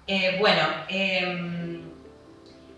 Bueno,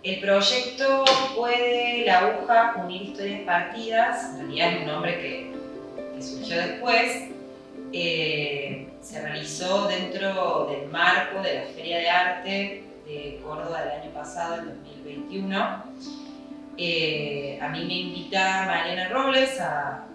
el proyecto Puede la aguja unir historias partidas, en realidad es un nombre que surgió después, se realizó dentro del marco de la Feria de Arte de Córdoba del año pasado, el 2021. A mí me invita Mariana Robles a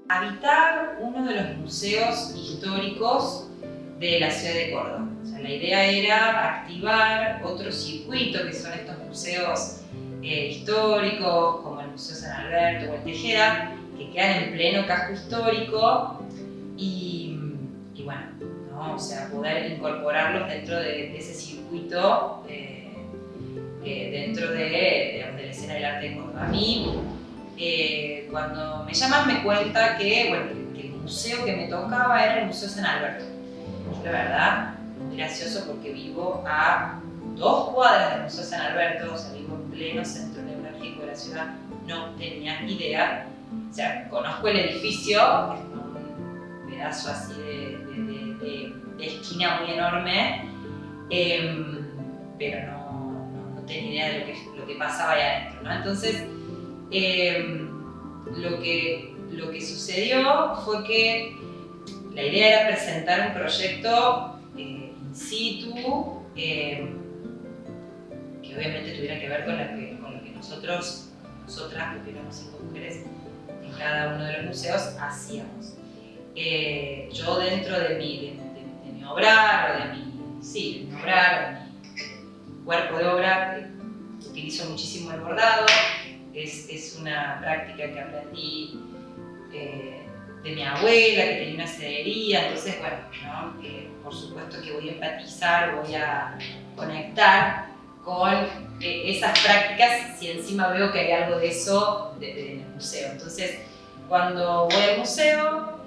habitar uno de los museos históricos de la ciudad de Córdoba. O sea, la idea era activar otro circuito, que son estos museos históricos, como el Museo San Alberto o el Tejeda, que quedan en pleno casco histórico y bueno, ¿no? O sea, poder incorporarlos dentro de ese circuito, dentro de la escena del arte de Córdoba. A mí, cuando me llaman me cuenta que, bueno, que el museo que me tocaba era el Museo San Alberto. La verdad, muy gracioso porque vivo a 2 cuadras del Museo San Alberto, o sea, vivo en pleno centro neurálgico de la ciudad, no tenía idea. O sea, conozco el edificio, es como un pedazo así de esquina muy enorme, pero no tenía idea de lo que pasaba ahí adentro, ¿no? Entonces, lo que sucedió fue que la idea era presentar un proyecto in situ, que obviamente tuviera que ver con lo que nosotras, porque éramos 5 mujeres en cada uno de los museos, hacíamos. Yo dentro de mi obrar, de mi cuerpo de obra, utilizo muchísimo el bordado. Es una práctica que aprendí de mi abuela, que tenía una cedería, entonces, bueno, ¿no? Por supuesto que voy a empatizar, voy a conectar con esas prácticas si encima veo que hay algo de eso en el museo. Entonces, cuando voy al museo,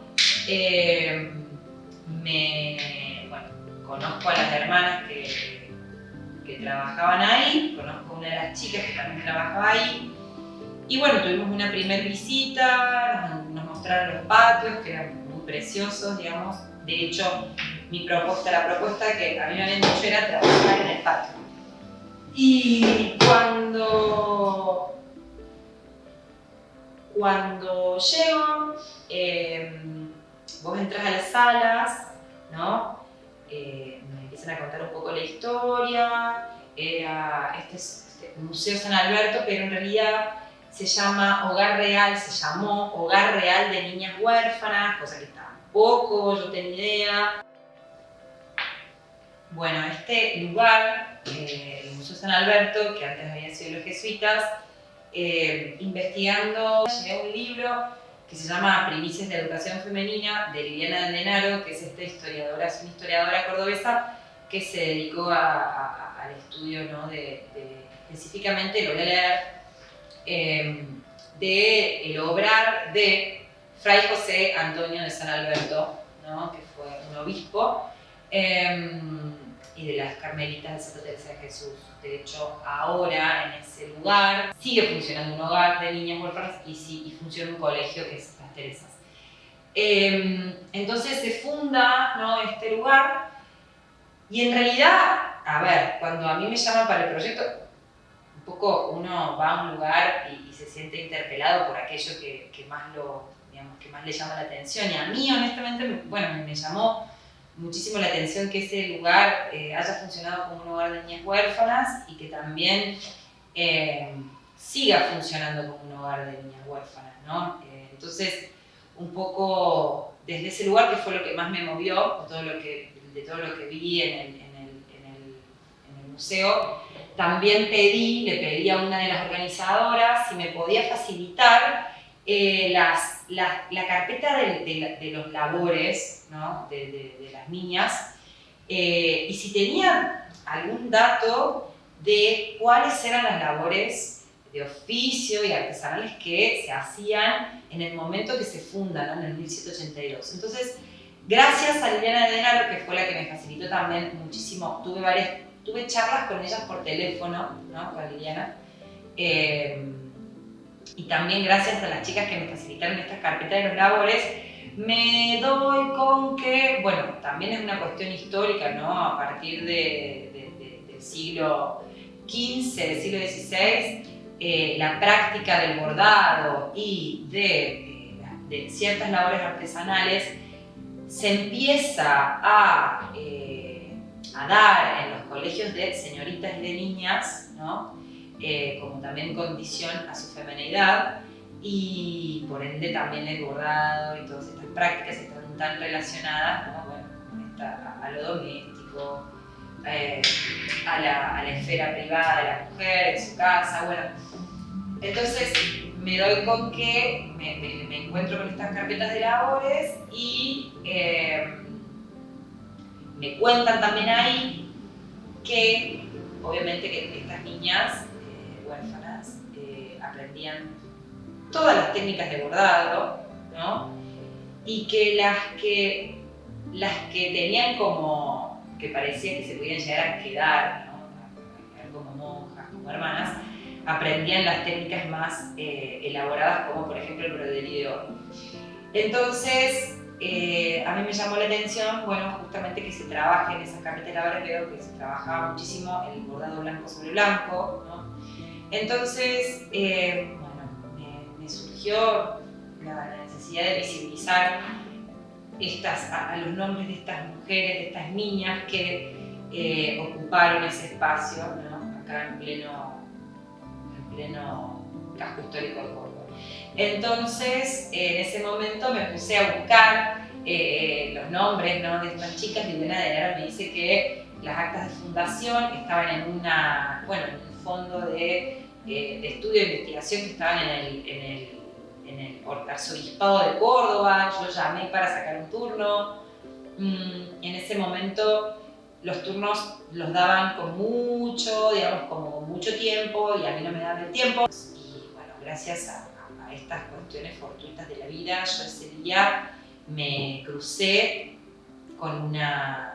bueno, conozco a las hermanas que trabajaban ahí, conozco a una de las chicas que también trabajaba ahí, y bueno, tuvimos una primera visita, nos mostraron los patios, que eran muy preciosos, digamos. De hecho, la propuesta que a mí me habían dicho era trabajar en el patio. Y cuando llego, vos entras a las salas, ¿no? Me empiezan a contar un poco la historia. Era este Museo San Alberto, pero en realidad se llamó Hogar Real de Niñas Huérfanas, cosa que tampoco yo tenía idea. Bueno, este lugar, el Museo San Alberto, que antes había sido los jesuitas, investigando, llegué a un libro que se llama Primicias de Educación Femenina, de Liliana Denaro, que es esta historiadora, es una historiadora cordobesa que se dedicó al estudio, ¿no? Específicamente, lo voy a leer, del obrar de Fray José Antonio de San Alberto, ¿no? Que fue un obispo, y de las Carmelitas de Santa Teresa de Jesús. De hecho, ahora en ese lugar sigue funcionando un hogar de niñas huérfanas y funciona un colegio que es Las Teresas. Entonces se funda, ¿no? Este lugar, y en realidad, a ver, cuando a mí me llaman para el proyecto, un poco uno va a un lugar y se siente interpelado por aquello que más le llama la atención. Y a mí, honestamente, bueno, me llamó muchísimo la atención que ese lugar haya funcionado como un hogar de niñas huérfanas y que también siga funcionando como un hogar de niñas huérfanas, ¿no? Entonces, un poco desde ese lugar, que fue lo que más me movió, de todo lo que vi en el museo, también le pedí a una de las organizadoras si me podía facilitar la carpeta de los labores, ¿no? de las niñas, y si tenían algún dato de cuáles eran las labores de oficio y artesanales que se hacían en el momento que se fundan, ¿no? En el 1782. Entonces, gracias a Liliana Denaro, que fue la que me facilitó también muchísimo, tuve charlas con ellas por teléfono, ¿no? Con Liliana, y también gracias a las chicas que me facilitaron estas carpetas de los labores, Me doy con que, bueno, también es una cuestión histórica, ¿no? A partir del siglo XV, del siglo XVI, la práctica del bordado y de ciertas labores artesanales se empieza a dar en los colegios de señoritas y de niñas, ¿no? Como también condición a su feminidad, y por ende también el bordado y todas estas prácticas están tan relacionadas, ¿no? Bueno, a lo doméstico, a la esfera privada de la mujer, en su casa, bueno. Entonces me doy con que me encuentro con estas carpetas de labores y me cuentan también ahí que obviamente que estas niñas huérfanas aprendían todas las técnicas de bordado, ¿no? Y que las que tenían como, que parecía que se podían llegar a quedar, ¿no? Como monjas, como hermanas, aprendían las técnicas más elaboradas, como por ejemplo el broderie de oro. Entonces, a mí me llamó la atención, bueno, justamente que se trabaje en esas carpetas de labores, veo que se trabajaba muchísimo el bordado blanco sobre blanco, ¿no? Entonces, me surgió la necesidad de visibilizar a los nombres de estas mujeres, de estas niñas que ocuparon ese espacio, ¿no? Acá en pleno casco histórico de Córdoba. Entonces, en ese momento me puse a buscar los nombres, ¿no? De estas chicas. Liliana de Enaro me dice que las actas de fundación estaban en un fondo de estudio de investigación que estaban en el arzobispado de Córdoba. Yo llamé para sacar un turno. En ese momento los turnos los daban con mucho, digamos, como con mucho tiempo, y a mí no me daban el tiempo. Y bueno, gracias a estas cuestiones fortuitas de la vida, yo ese día me crucé con una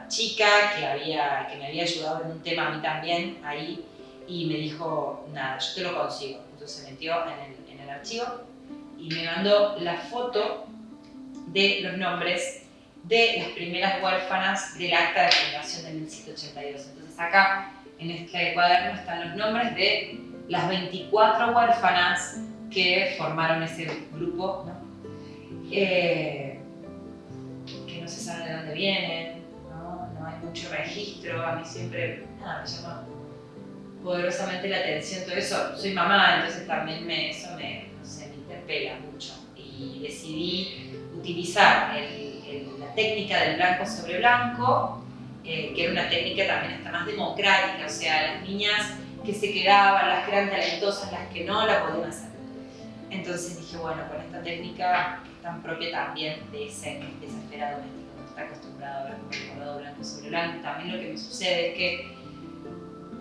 chica que me había ayudado en un tema a mí también ahí, y me dijo, nada, yo te lo consigo. Entonces se metió en el archivo y me mandó la foto de los nombres de las primeras huérfanas del acta de fundación de 1782. Entonces acá, en este cuaderno, están los nombres de las 24 huérfanas que formaron ese grupo, ¿no? Que no se sabe de dónde vienen, no hay mucho registro. A mí siempre me llama poderosamente la atención todo eso. Soy mamá, entonces también eso me interpela mucho, y decidí utilizar la técnica del blanco sobre blanco, que era una técnica también hasta más democrática, o sea, las niñas que se quedaban, las que eran talentosas, las que no, la podían hacer. Entonces dije, bueno, con esta técnica que es tan propia también de esa esfera doméstica, no está acostumbrada a ver con el bordado blanco sobre blanco, también lo que me sucede es que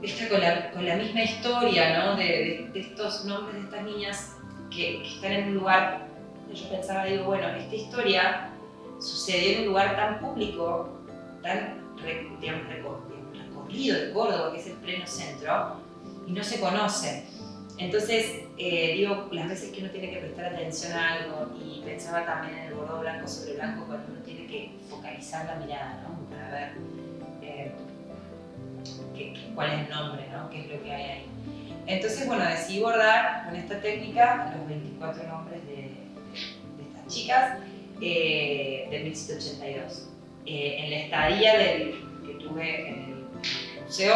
está con la misma historia, ¿no? de estos nombres de estas niñas que están en un lugar, yo pensaba, digo, bueno, esta historia sucedió en un lugar tan público, tan recorrido de Córdoba, que es el pleno centro, y no se conoce. Entonces, digo, las veces que uno tiene que prestar atención a algo, y pensaba también en el bordado blanco sobre blanco, cuando uno tiene que focalizar la mirada, ¿no? Para ver cuál es el nombre, ¿no? Qué es lo que hay ahí. Entonces, bueno, decidí bordar con esta técnica los 24 nombres de estas chicas de 1782. En la estadía que tuve en el museo,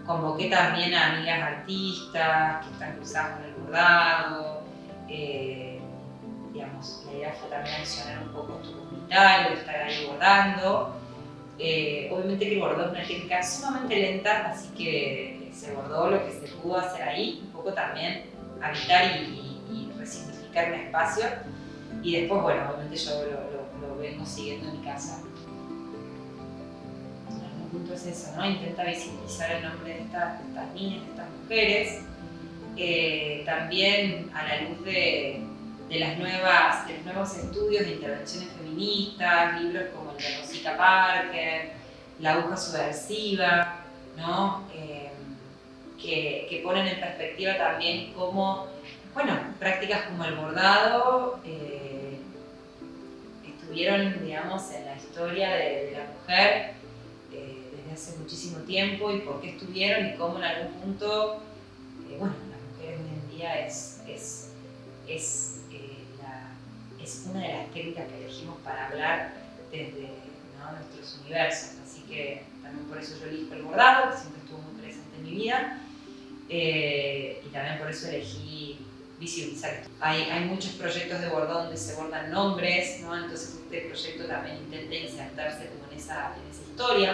convoqué también a amigas artistas que están cruzadas con el bordado. Digamos, la idea fue también accionar un poco tu comunitario, estar ahí bordando. Obviamente que el bordado es una técnica sumamente lenta, así que se bordó lo que se pudo hacer ahí, un poco también habitar y resignificar un espacio. Y después, bueno, obviamente yo lo vengo siguiendo en mi casa. El punto es eso, ¿no? Intenta visibilizar el nombre de estas niñas, de estas mujeres, también a la luz de los nuevos estudios de intervenciones feministas, libros como el de Rosita Parker, La aguja subversiva, ¿no? Que ponen en perspectiva también cómo, bueno, prácticas como el bordado estuvieron, digamos, en la historia de la mujer desde hace muchísimo tiempo y por qué estuvieron y cómo en algún punto, bueno, las mujeres hoy en día es una de las técnicas que elegimos para hablar desde, ¿no?, nuestros universos. Así que también por eso yo elijo el bordado, que siempre estuvo muy presente en mi vida, y también por eso elegí visibilizar esto. Hay muchos proyectos de bordado donde se bordan nombres, ¿no? Entonces este proyecto también intenta insertarse como en esa historia.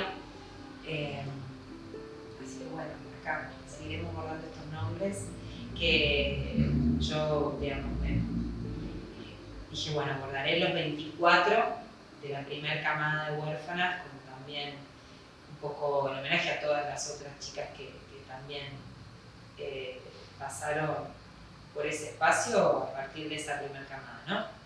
Así que bueno, acá seguiremos bordando estos nombres que yo, digamos, dije, bueno, abordaré los 24 de la primera camada de huérfanas, como también un poco en homenaje a todas las otras chicas que también pasaron por ese espacio a partir de esa primera camada, ¿no?